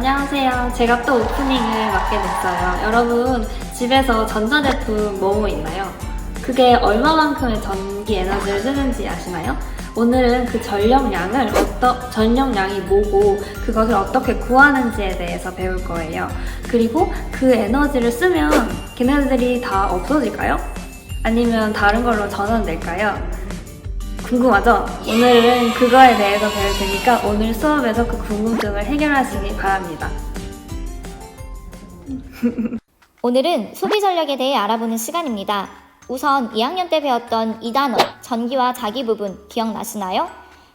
안녕하세요. 제가 또 오프닝을 맡게 됐어요. 여러분, 집에서 전자제품 뭐뭐 있나요? 그게 얼마만큼의 전기 에너지를 쓰는지 아시나요? 오늘은 그 전력량이 뭐고 그것을 어떻게 구하는지에 대해서 배울 거예요. 그리고 그 에너지를 쓰면 걔네들이 다 없어질까요? 아니면 다른 걸로 전환될까요? 궁금하죠? 오늘은 그거에 대해서 배울 테니까 오늘 수업에서 그 궁금증을 해결하시기 바랍니다. 오늘은 소비 전력에 대해 알아보는 시간입니다. 우선 2학년 때 배웠던 이 단어, 전기와 자기 부분 기억나시나요?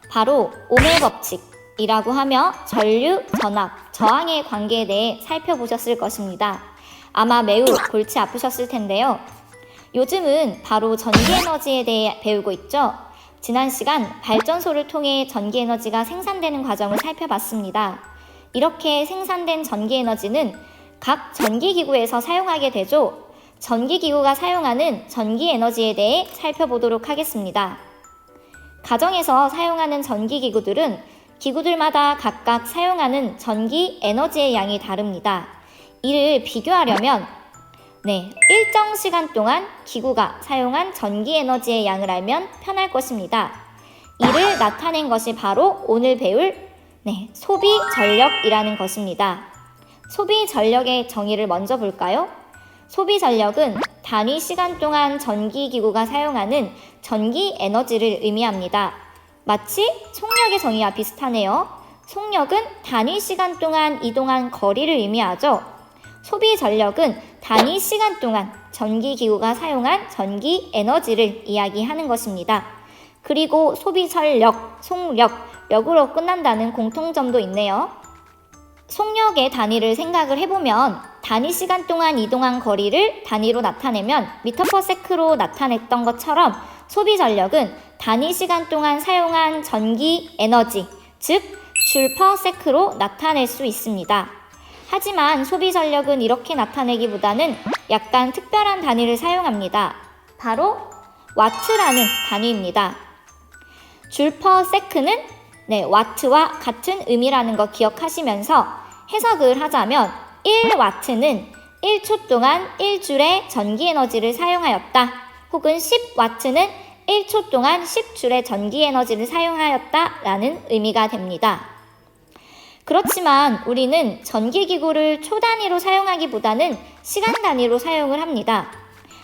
바로 오음의 법칙이라고 하며 전류, 전압, 저항의 관계에 대해 살펴보셨을 것입니다. 아마 매우 골치 아프셨을 텐데요. 요즘은 바로 전기 에너지에 대해 배우고 있죠? 지난 시간 발전소를 통해 전기 에너지가 생산되는 과정을 살펴봤습니다. 이렇게 생산된 전기 에너지는 각 전기기구에서 사용하게 되죠. 전기기구가 사용하는 전기 에너지에 대해 살펴보도록 하겠습니다. 가정에서 사용하는 전기기구들은 기구들마다 각각 사용하는 전기 에너지의 양이 다릅니다. 이를 비교하려면 일정 시간 동안 기구가 사용한 전기 에너지의 양을 알면 편할 것입니다. 이를 나타낸 것이 바로 오늘 배울 소비 전력이라는 것입니다. 소비 전력의 정의를 먼저 볼까요? 소비 전력은 단위 시간 동안 전기기구가 사용하는 전기 에너지를 의미합니다. 마치 속력의 정의와 비슷하네요. 속력은 단위 시간 동안 이동한 거리를 의미하죠. 소비 전력은 단위 시간 동안 전기기구가 사용한 전기 에너지를 이야기하는 것입니다. 그리고 소비 전력, 속력, 역으로 끝난다는 공통점도 있네요. 속력의 단위를 생각을 해보면 단위 시간 동안 이동한 거리를 단위로 나타내면 미터/세크로 나타냈던 것처럼 소비 전력은 단위 시간 동안 사용한 전기 에너지, 즉 줄/세크로 나타낼 수 있습니다. 하지만 소비 전력은 이렇게 나타내기보다는 약간 특별한 단위를 사용합니다. 바로 와트라는 단위입니다. 줄/세크는 와트와 같은 의미라는 거 기억하시면서 해석을 하자면 1와트는 1초 동안 1줄의 전기 에너지를 사용하였다. 혹은 10와트는 1초 동안 10줄의 전기 에너지를 사용하였다 라는 의미가 됩니다. 그렇지만 우리는 전기기구를 초 단위로 사용하기보다는 시간 단위로 사용을 합니다.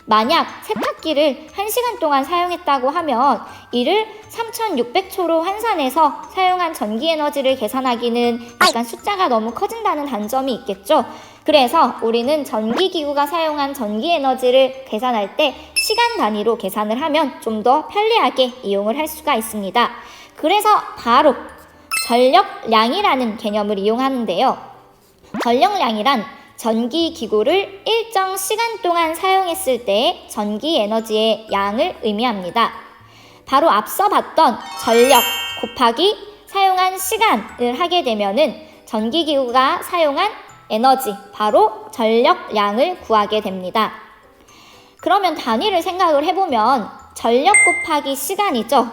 만약 세탁기를 1시간 동안 사용했다고 하면 이를 3600초로 환산해서 사용한 전기 에너지를 계산하기는 약간 숫자가 너무 커진다는 단점이 있겠죠. 그래서 우리는 전기기구가 사용한 전기 에너지를 계산할 때 시간 단위로 계산을 하면 좀 더 편리하게 이용을 할 수가 있습니다. 그래서 바로 전력량이라는 개념을 이용하는데요. 전력량이란 전기기구를 일정 시간 동안 사용했을 때의 전기 에너지의 양을 의미합니다. 바로 앞서 봤던 전력 곱하기 사용한 시간을 하게 되면은 전기기구가 사용한 에너지, 바로 전력량을 구하게 됩니다. 그러면 단위를 생각을 해보면 전력 곱하기 시간이죠.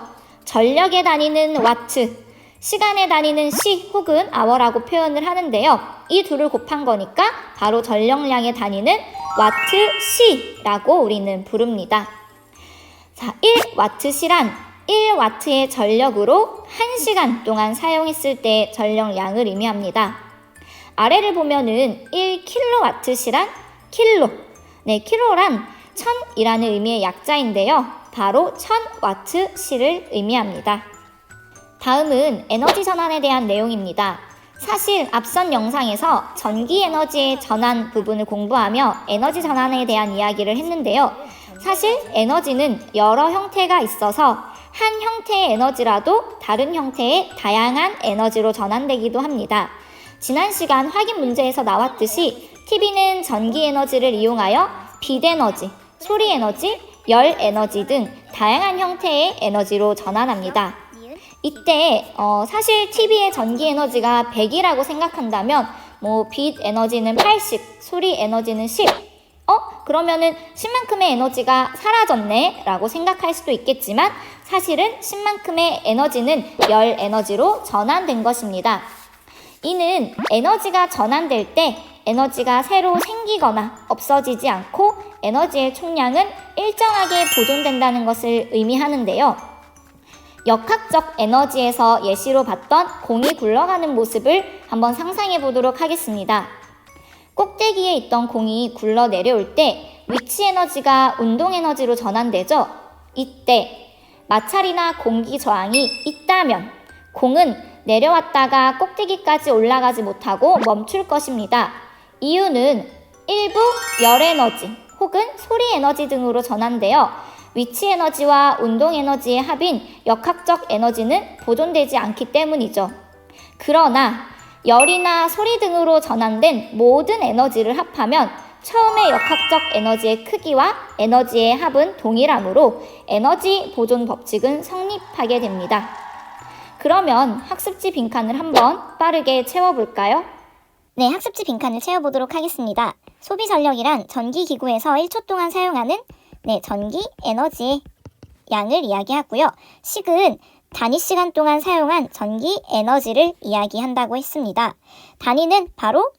전력의 단위는 와트, 시간의 단위는 시 혹은 아워라고 표현을 하는데요. 이 둘을 곱한 거니까 바로 전력량의 단위는 와트시라고 우리는 부릅니다. 자, 1와트시란 1와트의 전력으로 1시간 동안 사용했을 때의 전력량을 의미합니다. 아래를 보면은 1킬로와트시란 킬로, 킬로란 1000이라는 의미의 약자인데요. 바로 1000와트시를 의미합니다. 다음은 에너지 전환에 대한 내용입니다. 사실 앞선 영상에서 전기 에너지의 전환 부분을 공부하며 에너지 전환에 대한 이야기를 했는데요. 사실 에너지는 여러 형태가 있어서 한 형태의 에너지라도 다른 형태의 다양한 에너지로 전환되기도 합니다. 지난 시간 확인 문제에서 나왔듯이 TV는 전기 에너지를 이용하여 빛 에너지, 소리 에너지, 열 에너지 등 다양한 형태의 에너지로 전환합니다. 이때 사실 TV의 전기 에너지가 100이라고 생각한다면 빛 에너지는 80, 소리 에너지는 10. 그러면은 10만큼의 에너지가 사라졌네 라고 생각할 수도 있겠지만 사실은 10만큼의 에너지는 열 에너지로 전환된 것입니다. 이는 에너지가 전환될 때 에너지가 새로 생기거나 없어지지 않고 에너지의 총량은 일정하게 보존된다는 것을 의미하는데요. 역학적 에너지에서 예시로 봤던 공이 굴러가는 모습을 한번 상상해 보도록 하겠습니다. 꼭대기에 있던 공이 굴러 내려올 때 위치 에너지가 운동 에너지로 전환되죠. 이때 마찰이나 공기 저항이 있다면 공은 내려왔다가 꼭대기까지 올라가지 못하고 멈출 것입니다. 이유는 일부 열 에너지 혹은 소리 에너지 등으로 전환되어 위치 에너지와 운동 에너지의 합인 역학적 에너지는 보존되지 않기 때문이죠. 그러나 열이나 소리 등으로 전환된 모든 에너지를 합하면 처음의 역학적 에너지의 크기와 에너지의 합은 동일하므로 에너지 보존 법칙은 성립하게 됩니다. 그러면 학습지 빈칸을 한번 빠르게 채워볼까요? 네, 학습지 빈칸을 채워보도록 하겠습니다. 소비 전력이란 전기기구에서 1초 동안 사용하는 전기 에너지의 양을 이야기하고요. 식은 단위 시간 동안 사용한 전기 에너지를 이야기한다고 했습니다. 단위는 바로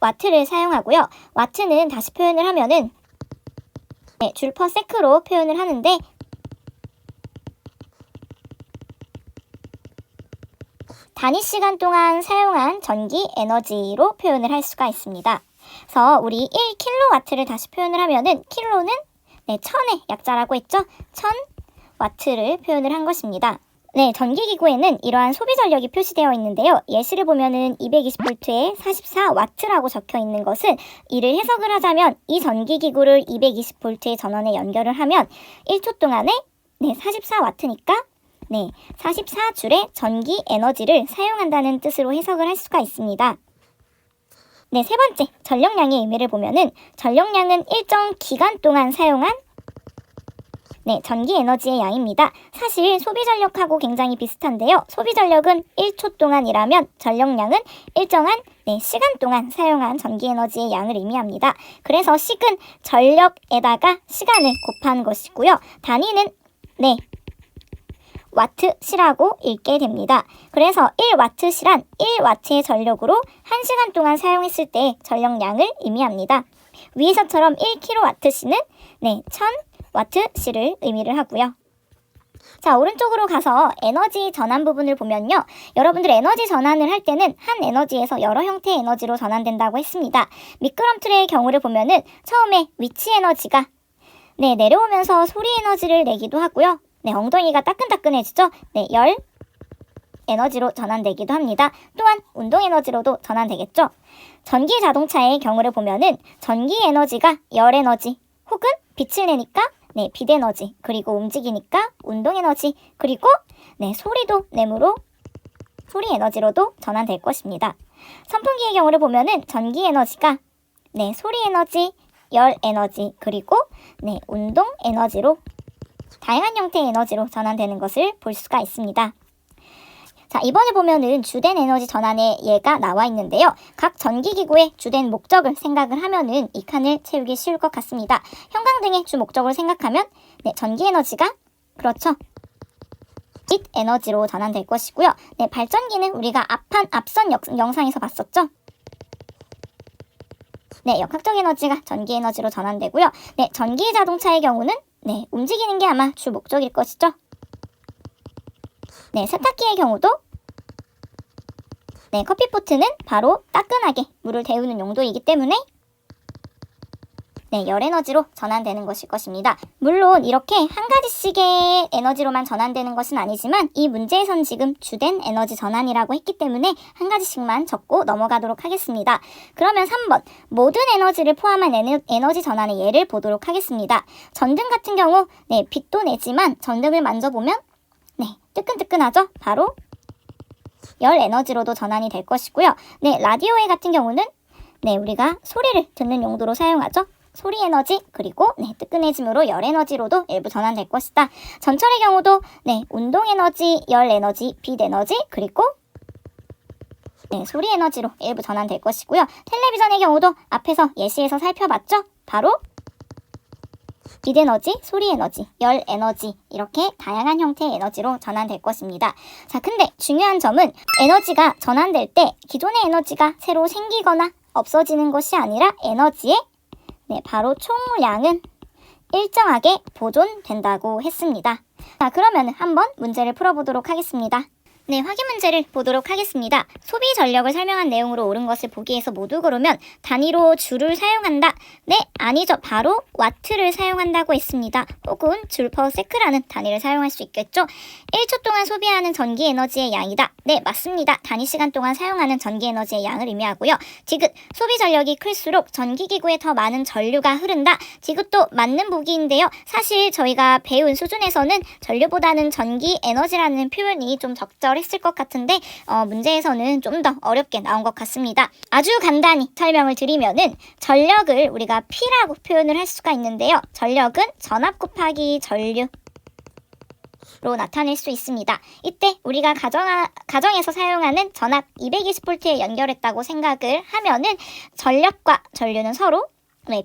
와트를 사용하고요. 와트는 다시 표현을 하면은 줄 퍼 세크로 표현을 하는데 단위 시간 동안 사용한 전기 에너지로 표현을 할 수가 있습니다. 그래서 우리 1kW를 다시 표현을 하면은 킬로는 1000의 약자라고 했죠? 1000W를 표현을 한 것입니다. 네, 전기기구에는 이러한 소비 전력이 표시되어 있는데요. 예시를 보면은 220V에 44W라고 적혀 있는 것은 이를 해석을 하자면 이 전기기구를 220V의 전원에 연결을 하면 1초 동안에 44W니까 44줄의 전기 에너지를 사용한다는 뜻으로 해석을 할 수가 있습니다. 네, 세 번째, 전력량의 의미를 보면은 전력량은 일정 기간 동안 사용한 전기 에너지의 양입니다. 사실 소비 전력하고 굉장히 비슷한데요. 소비 전력은 1초 동안이라면 전력량은 일정한 시간 동안 사용한 전기 에너지의 양을 의미합니다. 그래서 식은 전력에다가 시간을 곱한 것이고요. 단위는 와트시라고 읽게 됩니다. 그래서 1와트시란 1와트의 전력으로 1시간 동안 사용했을 때 전력량을 의미합니다. 위에서처럼 1kW시는 1000W시를 의미를 하고요. 자, 오른쪽으로 가서 에너지 전환 부분을 보면요. 여러분들 에너지 전환을 할 때는 한 에너지에서 여러 형태의 에너지로 전환된다고 했습니다. 미끄럼틀의 경우를 보면은 처음에 위치 에너지가 내려오면서 소리 에너지를 내기도 하고요. 엉덩이가 따끈따끈해지죠? 열 에너지로 전환되기도 합니다. 또한 운동 에너지로도 전환되겠죠? 전기 자동차의 경우를 보면은 전기 에너지가 열 에너지 혹은 빛을 내니까 빛 에너지, 그리고 움직이니까 운동 에너지, 그리고 소리도 내므로 소리 에너지로도 전환될 것입니다. 선풍기의 경우를 보면은 전기 에너지가 소리 에너지, 열 에너지, 그리고 운동 에너지로 다양한 형태의 에너지로 전환되는 것을 볼 수가 있습니다. 자, 이번에 보면은 주된 에너지 전환의 예가 나와 있는데요. 각 전기기구의 주된 목적을 생각을 하면은 이 칸을 채우기 쉬울 것 같습니다. 형광등의 주 목적을 생각하면 전기 에너지가 그렇죠. 빛 에너지로 전환될 것이고요. 발전기는 우리가 앞선 영상에서 봤었죠. 역학적 에너지가 전기 에너지로 전환되고요. 전기 자동차의 경우는 움직이는 게 아마 주 목적일 것이죠. 세탁기의 경우도 커피포트는 바로 따끈하게 물을 데우는 용도이기 때문에 열 에너지로 전환되는 것일 것입니다. 물론 이렇게 한 가지씩의 에너지로만 전환되는 것은 아니지만 이 문제에선 지금 주된 에너지 전환이라고 했기 때문에 한 가지씩만 적고 넘어가도록 하겠습니다. 그러면 3번 모든 에너지를 포함한 에너지 전환의 예를 보도록 하겠습니다. 전등 같은 경우 빛도 내지만 전등을 만져보면 뜨끈뜨끈하죠? 바로 열 에너지로도 전환이 될 것이고요. 라디오의 같은 경우는 우리가 소리를 듣는 용도로 사용하죠. 소리 에너지, 그리고 뜨끈해짐으로 열 에너지로도 일부 전환될 것이다. 전철의 경우도 운동 에너지, 열 에너지, 빛 에너지, 그리고 소리 에너지로 일부 전환될 것이고요. 텔레비전의 경우도 앞에서 예시에서 살펴봤죠. 바로 빛에너지, 소리에너지, 열에너지 이렇게 다양한 형태의 에너지로 전환될 것입니다. 자, 근데 중요한 점은 에너지가 전환될 때 기존의 에너지가 새로 생기거나 없어지는 것이 아니라 에너지의 바로 총량은 일정하게 보존된다고 했습니다. 자, 그러면 한번 문제를 풀어보도록 하겠습니다. 네, 확인 문제를 보도록 하겠습니다. 소비 전력을 설명한 내용으로 옳은 것을 보기에서 모두 고르면 단위로 줄을 사용한다. 네, 아니죠. 바로 와트를 사용한다고 했습니다. 혹은 줄 퍼 세크라는 단위를 사용할 수 있겠죠. 1초 동안 소비하는 전기 에너지의 양이다. 네, 맞습니다. 단위 시간 동안 사용하는 전기 에너지의 양을 의미하고요. 디귿, 소비 전력이 클수록 전기기구에 더 많은 전류가 흐른다. 디귿도 맞는 보기인데요. 사실 저희가 배운 수준에서는 전류보다는 전기 에너지라는 표현이 좀 적절했을 것 같은데 문제에서는 좀 더 어렵게 나온 것 같습니다. 아주 간단히 설명을 드리면은 전력을 우리가 P라고 표현을 할 수가 있는데요. 전력은 전압 곱하기 전류 로 나타낼 수 있습니다. 이때 우리가 가정에서 사용하는 전압 220V에 연결했다고 생각을 하면은 전력과 전류는 서로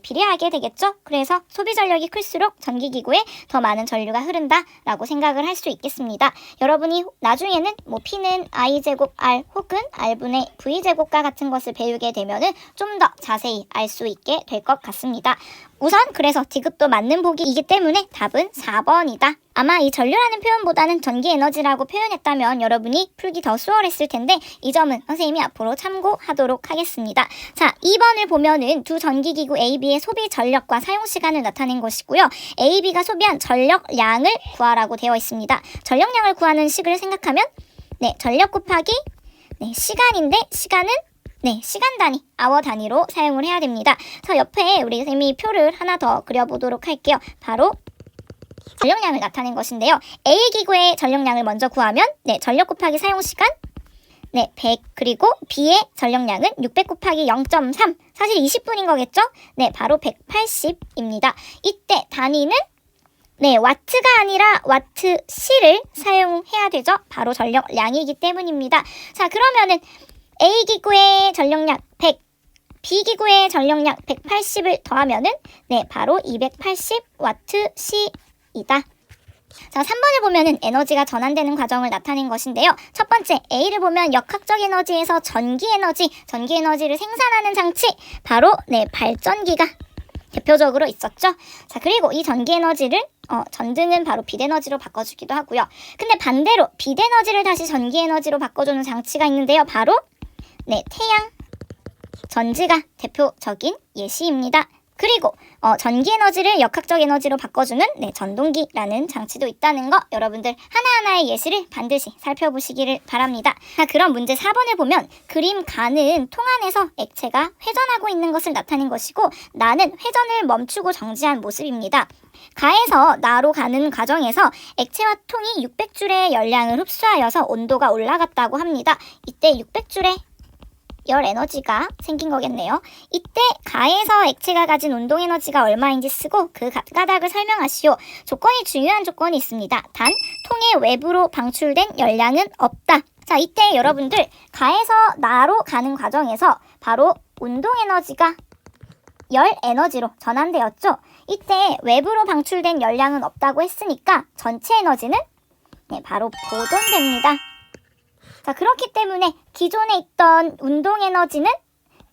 비례하게 되겠죠. 그래서 소비 전력이 클수록 전기기구에 더 많은 전류가 흐른다라고 생각을 할 수 있겠습니다. 여러분이 나중에는 P는 I제곱 R 혹은 R분의 V제곱과 같은 것을 배우게 되면은 좀 더 자세히 알 수 있게 될 것 같습니다. 우선 그래서 디귿도 맞는 보기이기 때문에 답은 4번이다. 아마 이 전류라는 표현보다는 전기 에너지라고 표현했다면 여러분이 풀기 더 수월했을 텐데 이 점은 선생님이 앞으로 참고하도록 하겠습니다. 자, 2번을 보면은 두 전기기구 AB의 소비 전력과 사용 시간을 나타낸 것이고요. AB가 소비한 전력량을 구하라고 되어 있습니다. 전력량을 구하는 식을 생각하면 전력 곱하기 시간인데 시간은 시간 단위, 아워 단위로 사용을 해야 됩니다. 저 옆에 우리 선생님이 표를 하나 더 그려보도록 할게요. 바로 전력량을 나타낸 것인데요. A 기구의 전력량을 먼저 구하면 전력 곱하기 사용 시간 100 그리고 B의 전력량은 600 곱하기 0.3 사실 20분인 거겠죠? 바로 180입니다. 이때 단위는 와트가 아니라 와트시를 사용해야 되죠. 바로 전력량이기 때문입니다. 자, 그러면은 A 기구의 전력량 100, B 기구의 전력량 180을 더하면은 바로 280와트시이다. 자, 3번을 보면은 에너지가 전환되는 과정을 나타낸 것인데요. 첫 번째 A를 보면 역학적 에너지에서 전기 에너지를 생산하는 장치 바로 발전기가 대표적으로 있었죠. 자, 그리고 이 전기 에너지를 전등은 바로 빛 에너지로 바꿔주기도 하고요. 근데 반대로 빛 에너지를 다시 전기 에너지로 바꿔주는 장치가 있는데요. 바로 태양 전지가 대표적인 예시입니다. 그리고 전기 에너지를 역학적 에너지로 바꿔주는 전동기라는 장치도 있다는 거 여러분들 하나하나의 예시를 반드시 살펴보시기를 바랍니다. 자, 그럼 문제 4번을 보면 그림 가는 통 안에서 액체가 회전하고 있는 것을 나타낸 것이고 나는 회전을 멈추고 정지한 모습입니다. 가에서 나로 가는 과정에서 액체와 통이 600줄의 열량을 흡수하여서 온도가 올라갔다고 합니다. 이때 600줄의 열 에너지가 생긴 거겠네요. 이때 가에서 액체가 가진 운동 에너지가 얼마인지 쓰고 그 가닥을 설명하시오. 중요한 조건이 있습니다. 단, 통의 외부로 방출된 열량은 없다. 자, 이때 여러분들 가에서 나로 가는 과정에서 바로 운동 에너지가 열 에너지로 전환되었죠. 이때 외부로 방출된 열량은 없다고 했으니까 전체 에너지는 바로 보존됩니다. 자, 그렇기 때문에 기존에 있던 운동 에너지는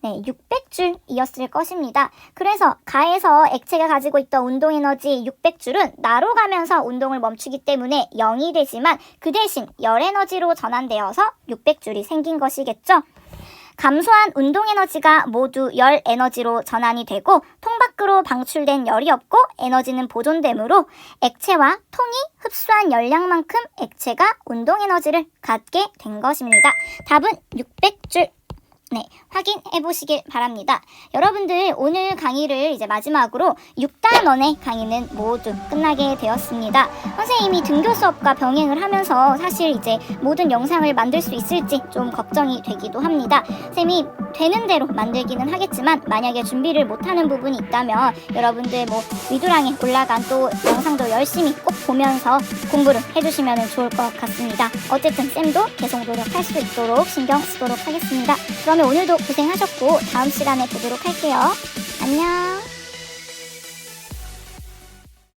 600줄이었을 것입니다. 그래서 가에서 액체가 가지고 있던 운동 에너지 600줄은 나로 가면서 운동을 멈추기 때문에 0이 되지만 그 대신 열 에너지로 전환되어서 600줄이 생긴 것이겠죠. 감소한 운동 에너지가 모두 열 에너지로 전환이 되고 통 밖으로 방출된 열이 없고 에너지는 보존되므로 액체와 통이 흡수한 열량만큼 액체가 운동 에너지를 갖게 된 것입니다. 답은 600줄. 확인해 보시길 바랍니다. 여러분들 오늘 강의를 이제 마지막으로 6단원의 강의는 모두 끝나게 되었습니다. 선생님이 등교 수업과 병행을 하면서 사실 이제 모든 영상을 만들 수 있을지 좀 걱정이 되기도 합니다. 쌤이 되는 대로 만들기는 하겠지만 만약에 준비를 못하는 부분이 있다면 여러분들 위두랑에 올라간 또 영상도 열심히 꼭 보면서 공부를 해주시면 좋을 것 같습니다. 어쨌든 쌤도 계속 노력할 수 있도록 신경 쓰도록 하겠습니다. 그러면 오늘도 고생하셨고 다음 시간에 보도록 할게요.